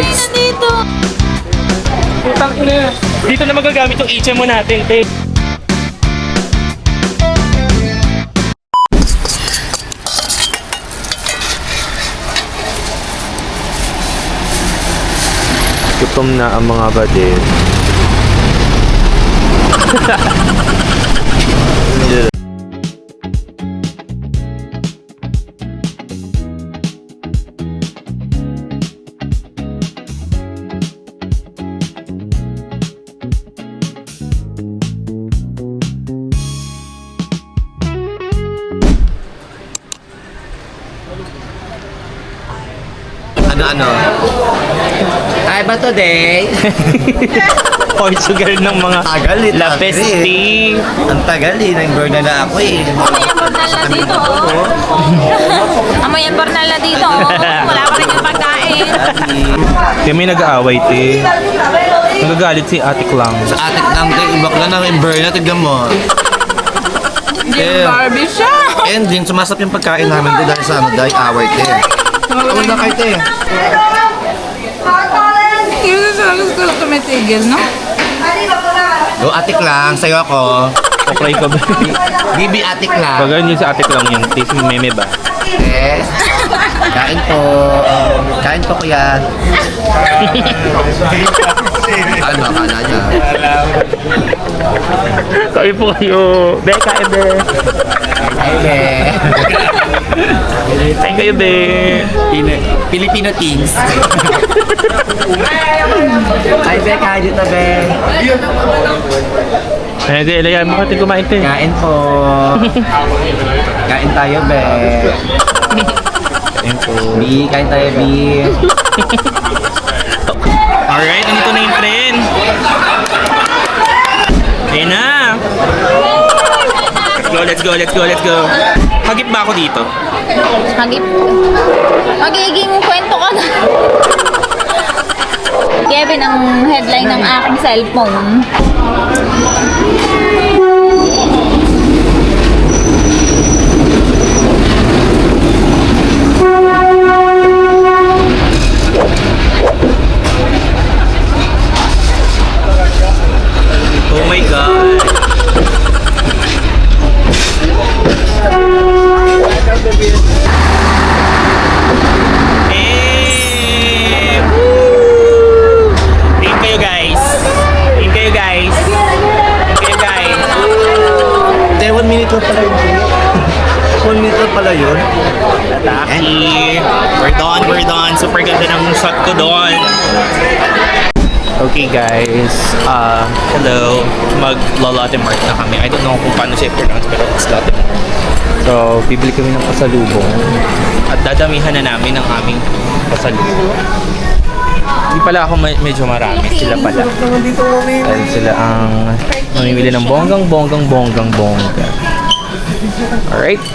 Goods. Dito. Putang ina. Dito na magagamit yung HMO natin, te. Gutom na ang mga badir. Ano? Ay ba today? Portugal ng mga Tagal eh. La Festi. Ang tagal eh. Nang-burn na ako eh. Amoy ang bornala dito. Amoy ang bornala dito. Wala pa rin yung pagkain. Kami nag-aaway, te. Nagagalit si Ate Klang. Sa atik lang tayo. Ibak lang ng burn na. Tignan mo. Barbie siya. And din, sumasap yung pagkain namin doon dahil sa ano, dahil away te. Una kayo te. Hindi sa gusto tumitigil, no? Go atik lang, sa'yo ako. Okay ka ba? Bibi atik lang. Pag ganyan si Ate Klang yun, taste mo meme ba? Eh, kain po. Kain po kuya. Ano, akala niya. Kain po kayo. Be, kain be. Ay, be. Kain kayo be. Filipino teens. Ay, be, kain dito, be. Eh, di, ilayan mo natin kumain, te. Kain po. Kain tayo, be. Kain po. Bi, kain tayo, Bi. Alright, nandito na yung tren. Ayun na. Let's go. Hagip ba ako dito? Hagip. Magiging kwento ka na. Kevin ang headline ng aking cellphone. Oh my God. Eh, woo! Tingin kayo guys. Hindi, 1 minute lang pala yun. 1 minute lang pala yun. Lucky. We're done. Super ganda ng shot ko doon. Okay guys, hello. Mag-Lotte Mart na kami. I don't know kung paano siya pronounce pero it's Lotte Mart. So, bibili kami ng pasalubong at dadamihan na namin ang aming pasalubong. Hindi pala ako medyo marami. Sila pala. Dahil sila ang mamimili ng bonggang. Alright.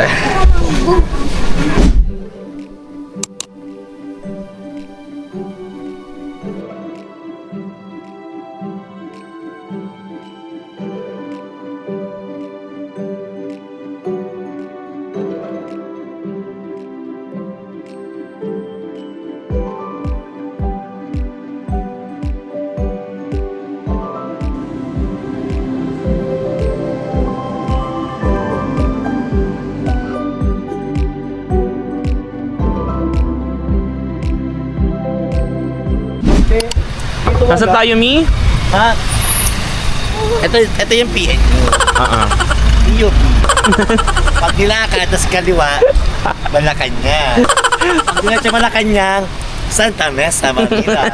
Nasaan tayo, Mi? Ha? Ito yung PNU. PUP. Pag nilakad, tas kaliwa, Malacanang. Pag nilakad sa Malacanang, Santa Mesa, Manila.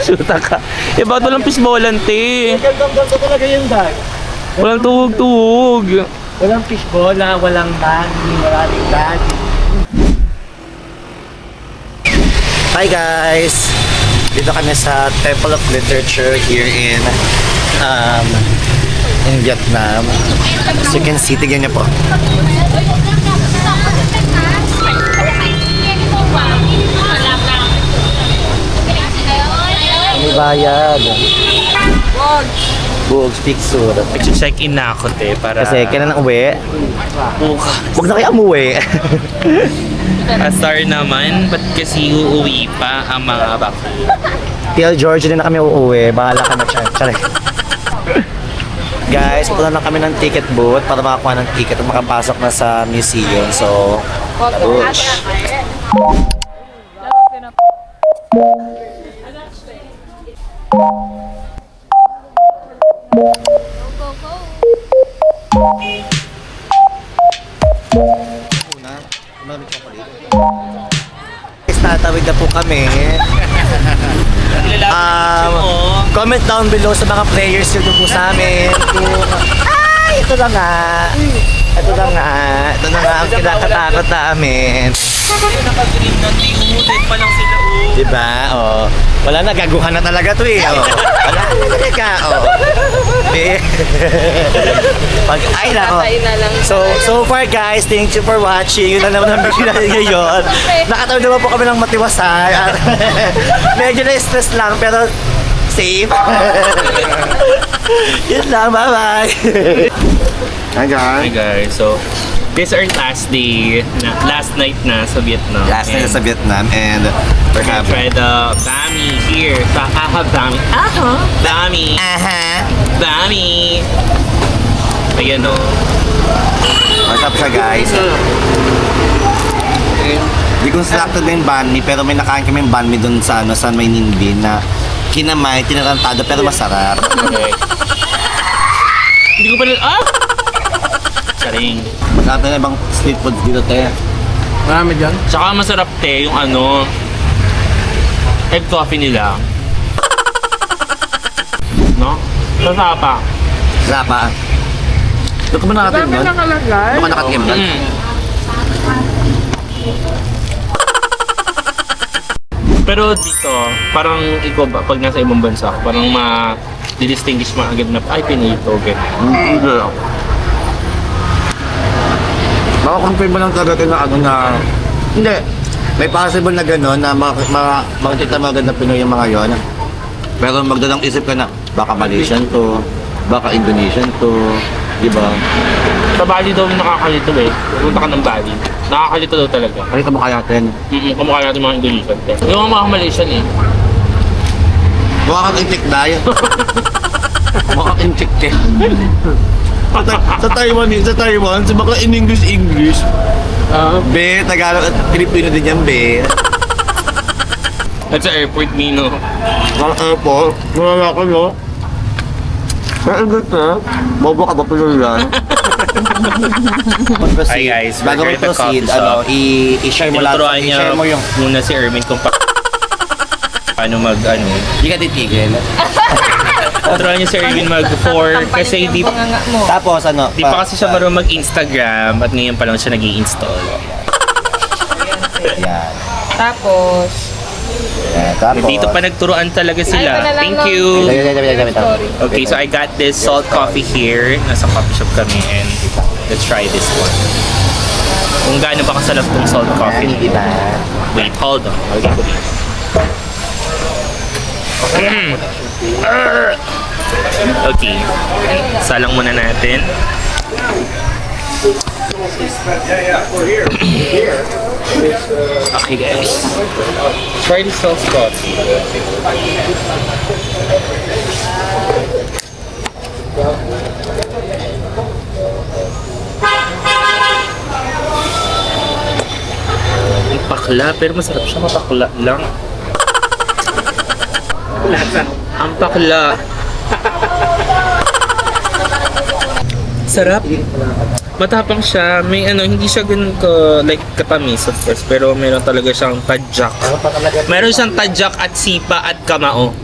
Shoota ka. Eh, ba't walang fishballan, te? Ganto talaga yung bag. Walang tuhog-tuhog. Walang fishbola, walang bagi, wala ring bagi. Hi guys! Dito kami sa Temple of Literature here in Vietnam. As you can see, tignan niyo po. May bayad. Bugs picture. Check-in na ako, te, para... Kasi kailan na uwi? Bukas. Huwag na kayo umuwi. Asar naman, ba't kasi uuwi pa ang mga bako? TL George, hindi na kami uuwi. Bahala ka na siya. Charik. Guys, punta na kami ng ticket booth para makakuha ng ticket at makapasok na sa museum. So, push. Tatawid na po kami. Comment down below sa mga players yun po sa amin. Ay, ito na nga. Ito na nga. Ito na nga ang kinakatakot namin. Nakagaling na, umulit pa lang sila. Diba? Oh. Wala na, gaguhan na talaga to eh. Oh. Wala na talaga. Oh. Ay, nako. So far guys, thank you for watching. Yun na naman ang video natin ngayon. Nakatawid naman po kami ng matiwasay. Medyo na-stress lang, pero safe. Yun lang, bye-bye. Hi guys. Hi guys, so this is our last day, last night na sa Vietnam. Last night sa Vietnam and we're We're gonna try the bami here. Bami. Bami. Bami. Ayan o. What's up siya guys? Di constructed na yung banh mi, pero may nakain kami yung banh mi dun sa, sa may Ninbin na kinamay, tinarantado pero masarap. Okay. Hindi ko pa rin, Saring. Magkata na ibang street foods dito tayo. Marami dyan. Tsaka masarap te, yung egg coffee nila. No? Sasapa. Sapa. Doon ka ba nakatim doon? Doon ka nakatim doon? Pero dito, parang ikaw ba, pag nasa ibang bansa, parang ma-distinguish mo agad na, ay, Pinito, gano'n. Hindi. Makakonfirm mo lang talaga na hindi. May possible na gano'n na makikita mo agad na Pinoy yung mga yon. Pero magdalang isip ka na, baka Malaysian to, baka Indonesian to, di ba? Sa Bali daw nakakalito eh. Punta ka ng Bali. Nakakalito daw talaga. Halika mo kaya natin. Kamukha natin mga Indonesian. Yung mga Malaysian eh. Mukha kang intik dahil. Mukha kang intik eh. Sa Taiwan, sa bakla in English. Be, Tagalog at Pilipino din yan, be. At sa airport, Mino. Sa airport, wala ka, no? Pero gusto, bobo ka ba Pinoy yan? Hi guys, we're bago here we at the proceed, coffee shop. i-share mo lahat. Tinuturoan niya I-share mo yung... muna si Ermin kung paano Hindi ka titigil. Turuan niya si Ermin mag-4 kasi di Tapos pa kasi siya marunong mag-Instagram at ngayon pa lang siya nag-i-install. Yan. Tapos, Tapos... Dito pa nagturuan talaga sila. Thank you! Okay, so I got this salt coffee here. Nasa coffee shop kami and let's try this one. Kung gaano ba kasarap tong salt coffee. Diba? Wait, hold on. Okay ko dito. Okay. Salang muna natin. Okay guys. Try this salt coffee. Ang pakla, pero masarap siya mapakla lang. Ang pakla. Sarap. Matapang siya. May hindi siya ganun like katamis of course. Pero meron talaga siyang tadyak. Meron siyang tadyak at sipa at kamao.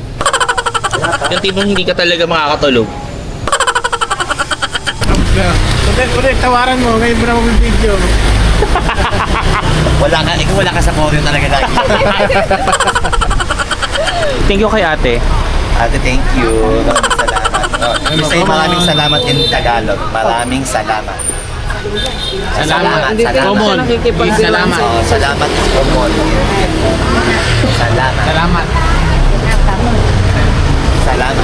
Yung tipong hindi ka talaga makakatulog. Kulit, tawaran mo. Ngayon mo na mag-video. Wala ka sa Koryo talaga lagi. Thank you kay ate. Ate, thank you. Maraming salamat. Say maraming salamat in Tagalog. Maraming salamat. Salamat. Common. Salamat. Salamat is common. Salamat. Salamat. Salamat.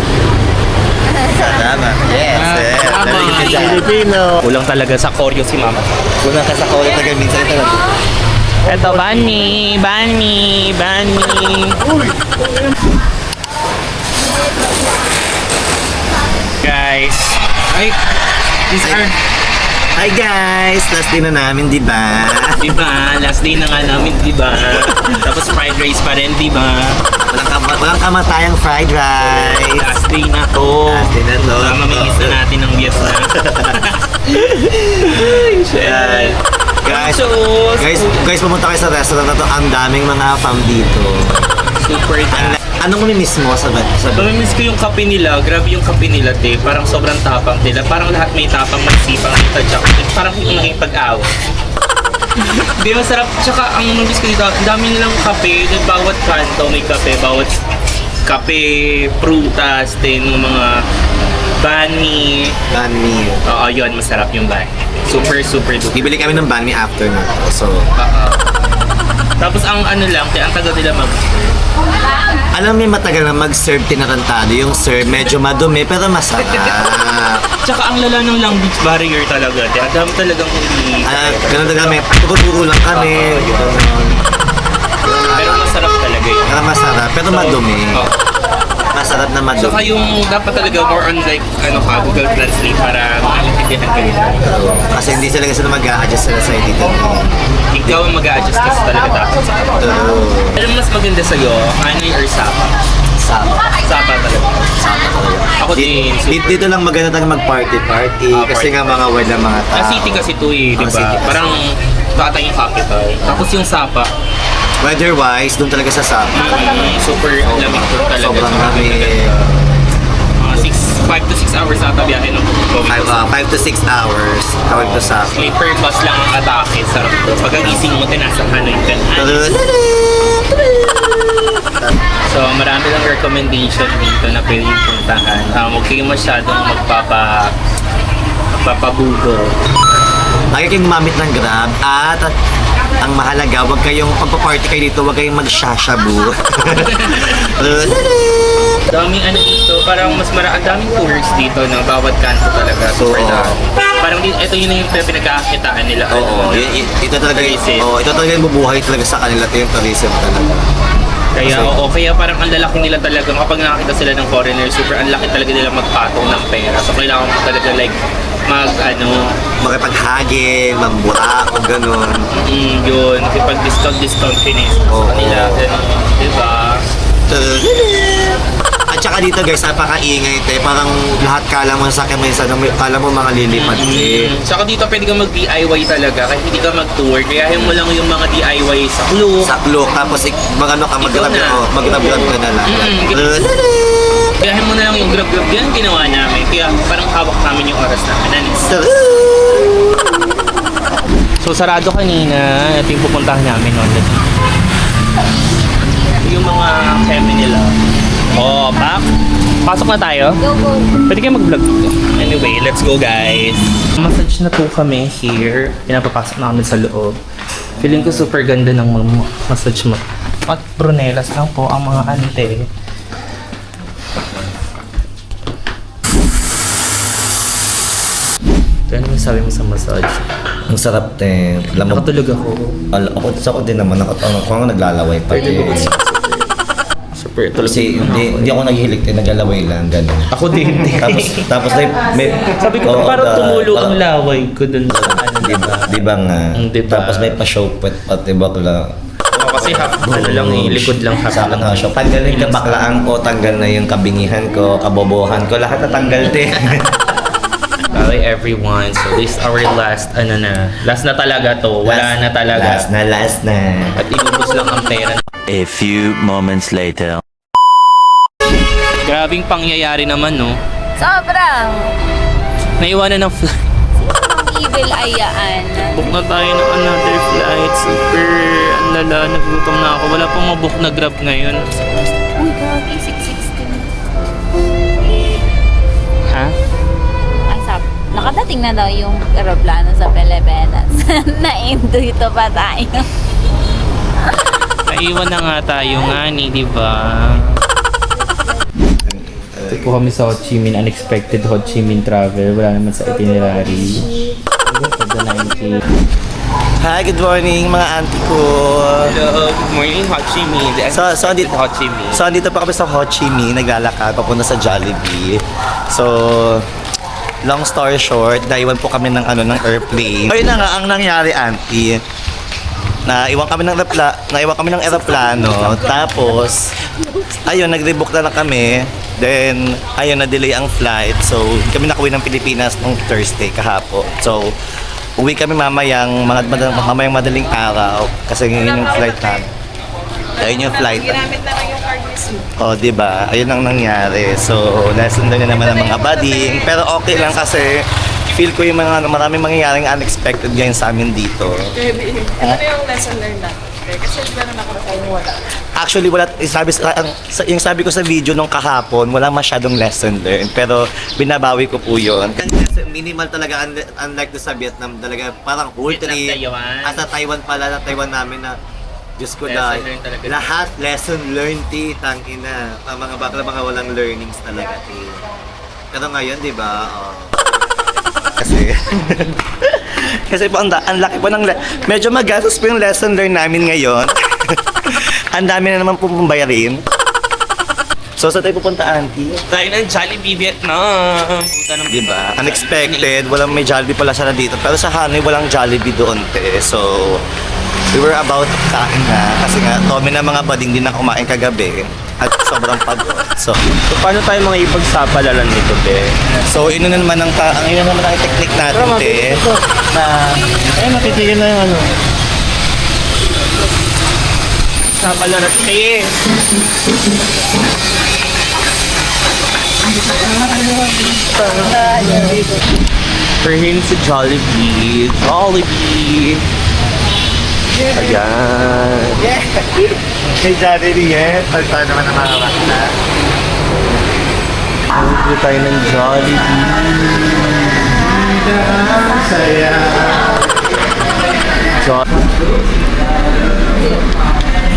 Salamat. Yes. Salamat. Filipino. Kulang talaga sa koryo si mama. Kung ka sa Koryo tagal minsan talaga. Eto, banh mi. Guys, ay, these are, Hi guys! Last day na namin, di ba? diba, last day na nga namin, diba? Tapos fried rice pa rin, diba? Walang kamatayang fried rice. Last day na to. Last day na to. Mamimiss na natin ng Vietnam. Yan. Guys, Nachos! guys, pumunta kayo sa restaurant na to. Ang daming mga fam dito. Super tayo. Anong mamimiss mo sa Mamimiss ko yung kape nila. Grabe yung kape nila, te. Parang sobrang tapang nila. Parang lahat may tapang, may sipang, may tadyak. Parang hindi makipag-away. Di masarap. Tsaka ang mamimiss ko dito, ang dami nilang kape. Bawat kanto may kape. Bawat kape, prutas, din mga banh mi. banh mi? Oo, yun. Masarap yung banh. Super, super duper. Bibili kami ng banh mi after na to. So, Tapos ang ano lang, ang tagal nila alam mo yung matagal na mag-serve tinatantado. Yung serve medyo madumi pero masarap. Tsaka ang lala ng language barrier talaga. Ang dami talagang hindi. Ganun talaga kami. Tuturo lang kami. Ganun. Pero masarap talaga yun. Pero masarap. Pero madumi. Oo. Masarap na Tsaka madumi. yung dapat talaga more on like Google Translate para maintindihan ka nila. Kasi hindi sila kasi mag-a-adjust sila sa dito. Ikaw ang mag-a-adjust kasi talaga dapat sa kanila. Alam mo mas maganda sa'yo, Hanoi or Sapa? Sapa talaga. Ako din. Dito lang maganda tayo mag-party-party. Kasi nga mga wala mga tao. City kasi ito eh, di City ba? kasi. Parang bata yung capital. Tapos yung Sapa, Weather-wise, doon talaga sa Sapa. super lamig doon talaga. Sobrang lamig. 5 to 6 hours ata biyahe ng going to 5 to 6 hours going to Sapa. Sleeper bus lang ang atake. Sarap to. Pagkagising mo, tinasa Hanoi ka na. So, marami lang recommendation dito na pwedeng puntahan. Huwag kayong masyadong magpapabugo. Lagi kayong gumamit ng Grab at ang mahalaga, huwag kayong pagpa-party kayo dito, huwag kayong mag-shashabu. Daming ano dito, parang mas ang daming tours dito ng bawat kanto talaga. Super Oo. dami. Parang ito yun yung pinagkakakitaan nila. Oo, ito talaga ito talaga yung bubuhay talaga sa kanila, ito yung tourism talaga. Kaya kaya parang ang lalaki nila talaga kapag nakakita sila ng foreigner, super ang laki talaga nila magpatong ng pera. So kailangan mo talaga like Makipaghagin, magbura, o ganun. Yun, discount finish sa kanila, diba? At saka dito guys, napakaingay ito. Parang lahat kala mo sa akin, kala mo mga lilipat eh. Tsaka dito pwede ka mag-DIY talaga kahit hindi ka mag-tour. Kaya mo lang yung mga DIY sa Klook. Sa Klook, tapos mag-grab ka na lang. Kaya mo na lang yung grab-grab. Yan ang ginawa namin. Kaya parang hawak namin yung oras namin. So sarado kanina. Ito yung pupuntahan namin. Yung mga kemi nila. Oh, pasok na tayo. Go, go. Pwede kayo mag-vlog dito. Anyway, let's go guys. Massage na po kami here. Pinapapasok na kami sa loob. Feeling ko super ganda ng massage mo. At brunelas lang po ang mga ante. Ano yung sabi mo sa massage? Ang sarap din. Nakatulog ako. Ako din naman, ako naglalaway pa. Super tulog. Kasi hindi ako naghihilig din, naglalaway lang, gano'n. Ako din. Tapos may Sabi ko, parang tumulo ang laway ko dun sa ano. Diba nga? Diba? Tapos may pa-show pati bakla. Kasi half, ano lang eh, likod lang half. Sa akin na show. Tanggalin ka baklaan ko, tanggal na yung kabingihan ko, kabobohan ko, lahat natanggal din. Hi everyone, so this is our last, last na talaga to. Wala na talaga. Last na. At inubos lang ang pera. A few moments later. Grabing pangyayari naman, no? Sobrang. Naiwanan ng flight. Ang evil ayaan. Book na tayo ng another flight. Super, ang lala, nagutom na ako. Wala pang mabook na Grab ngayon. Uy, grabe, 6:16. Ha? Ay, nakadating na daw yung aeroplano sa Pilipinas. Nainduito pa tayo. Naiwan na nga tayo nga ni, di ba? Ito po kami sa Ho Chi Minh, unexpected Ho Chi Minh travel. Wala naman sa itinerary. For the 90. Hi, good morning mga auntie ko. Hello, good morning, Ho Chi Minh. So, andito, Ho Chi Minh. so, andito pa kami sa Ho Chi Minh, naglalakad papunta sa Jollibee. So, long story short, naiwan po kami ng airplane. Ayun na nga ang nangyari, auntie. Naiwan kami ng eroplano. Tapos, ayun, nag-rebook na lang kami. Then, ayun, na-delay ang flight. So, kami nakauwi ng Pilipinas nung Thursday kahapon. So, uwi kami mamayang madaling araw. Kasi yun yung flight namin. Ayun yung flight. Ginamit na lang yung card mismo. Oh, di ba? Ayun ang nangyari. So, lesson na naman ang mga bading. Pero okay lang kasi feel ko yung maraming mangyayaring unexpected ngayon sa amin dito. Ano yung lesson learned natin? Kasi di ba na nakakatayin wala? Actually, wala, yung sabi ko sa video nung kahapon, walang masyadong lesson learned. Pero binabawi ko po yun. Kasi minimal talaga, unlike sa Vietnam, talaga parang whole Vietnam, trip. Taiwan. Asa Taiwan pala, na Taiwan namin na Diyos ko na, Lesson learned talaga. lahat lesson learned, tangina. Ang mga bakla, mga walang learnings talaga, Pero ngayon, di ba, kasi po ang laki po ng medyo magastos po yung lesson learned namin ngayon. Ang dami na naman po bayarin. So, saan tayo pupunta, auntie? Tayo ng Jollibee, Vietnam. Puta ng Diba? Unexpected. Walang may Jollibee pala siya na dito. Pero sa Hanoi, walang Jollibee doon, So, we were about to kain na. Kasi nga, Tommy na mga bading din na kumain kagabi. At sobrang pagod. So, paano tayo mga ipagsapalalan nito, be? so ino na naman ang technique natin, na ayun, natitigil na yung Sapalaran, te! We're heading to Jollibee. Jollibee! Ayan. May Jollibee, Pagpano naman ang mga bakla. Dito tayo ng Jollibee.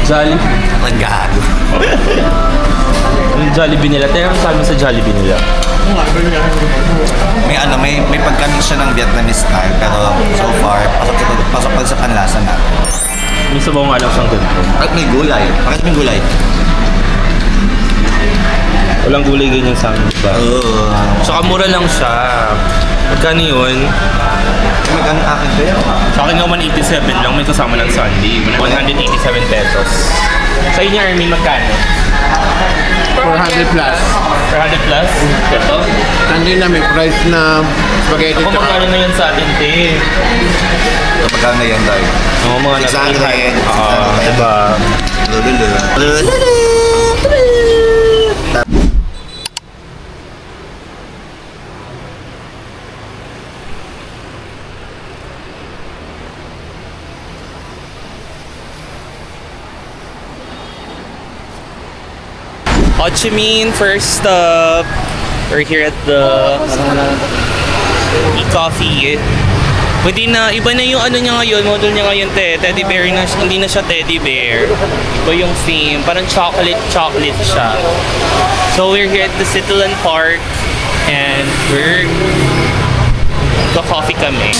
Jollibee. Ang gago. Yung Jollibee nila. Tayo ang sabi sa Jollibee nila. May pagkamis siya ng Vietnamese style, pero so far, pasok pa sa panlasa natin. May sabaw nga lang siyang ganito. At may gulay. Bakit may gulay? Walang gulay ganyan sa amin, diba? Saka mura lang siya. Magkano yun? Magkano akin kayo? Sa akin nga 187 lang, may kasama ng Sunday. 187 pesos. Sa inyo, Armin, magkano? 400 plus. 400 plus? Ito? Nandun na may price na spaghetti. Kung magkano na yun sa atin, te? So, magkano na yan tayo? Oo, mga nasa 600. diba? Ho Chi Minh, first stop. We're here at the e-coffee. Pwede na, iba na yung ano niya ngayon, model niya ngayon, teddy bear na, hindi na siya teddy bear. Iba yung theme, parang chocolate siya. So we're here at the Cityland Park and we're coffee kami.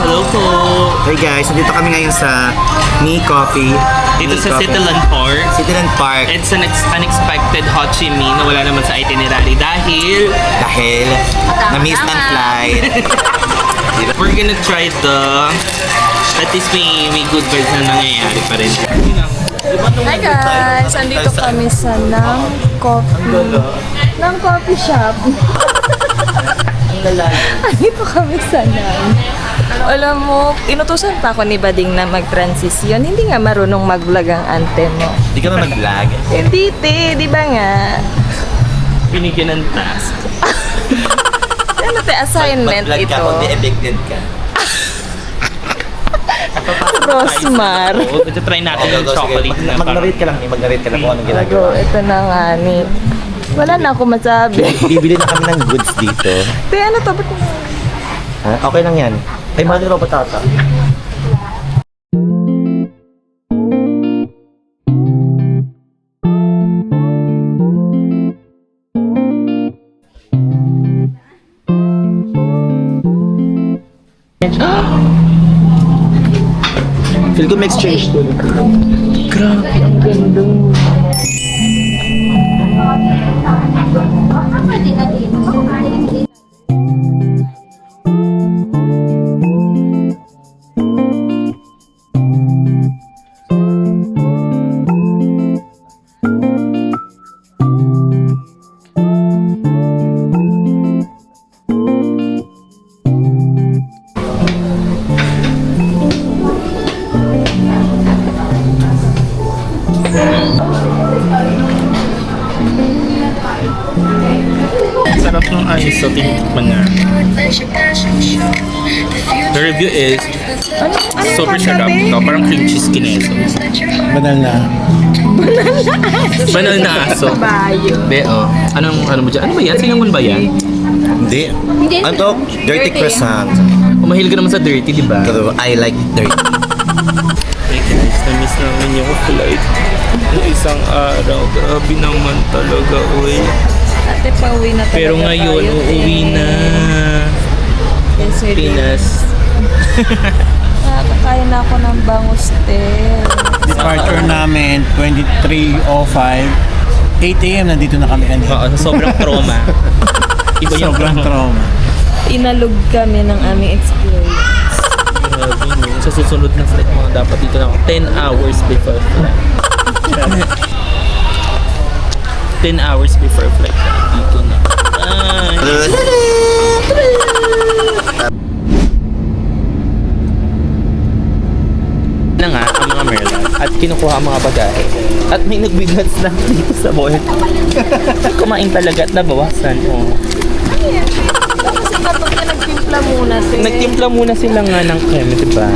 Hello po! Hey guys, nandito kami ngayon sa Mi Coffee. Dito Mi sa Coffee. Cityland Park. Cityland Park. It's an unexpected Ho Chi Minh na wala naman sa itinerary dahil Dahil na-miss ng flight. we're gonna try at least may good vibes na nangyayari pa rin. Hi guys! Andito kami sa Nang Coffee Shop. Andito kami sa Nang. Alam mo, inutusan pa ako ni Bading na mag-transition. Hindi nga marunong mag-vlog ang ante mo. Hindi ka na nag-vlog. Hindi, di ba nga? Binigyan ng task. Ano te, assignment Mag-vlog ito? ka, kung di-evicted ka. Rosmar. Oo, ito try natin yung chocolate na Mag-narrate ka lang, mag-narrate ka lang kung anong Bro, ginagawa. ito na nga ni. Wala na ako masabi. Bibili na kami ng goods dito. Te, ano to? Ba't Ha? Okay lang yan. Ay, mahal nila patata. Feel ko may exchange to. Grabe, ang ganda. Sarap ng ice, so tinikman nga. The review is super sarap. No, parang cream cheese kineso. Banal na. Banal na aso. Be, oh. Ano mo dyan? Ano ba yan? Sinangon ba yan? Hindi. Ano to? Dirty croissant. Umahil ka naman sa dirty, di ba? Pero I like dirty. Hey guys, na-miss namin yung flight. Yung isang araw. Grabe naman talaga, uy. Ate, pauwi na talaga Pero ngayon, tayo, uuwi na. Yes, we did. Pinas. Nakakakain na ako ng bangus, te. Departure namin, 23:05. 8 a.m. nandito na kami kanina. Oo, sobrang trauma. Iba yung Sobrang trauma. Inalog kami ng aming experience. Grabe, no? Sa susunod na flight mo, dapat dito na ako. 10 hours before flight. 10 hours before flight. Dito na. Na nga ang mga Merlot at kinukuha ang mga bagahe. At may nagbigats na dito sa mall. Kumain talaga at nabawasan. Oh. Kasi katong nagtimpla muna, te. Nagtimpla muna sila nga ng kreme, diba?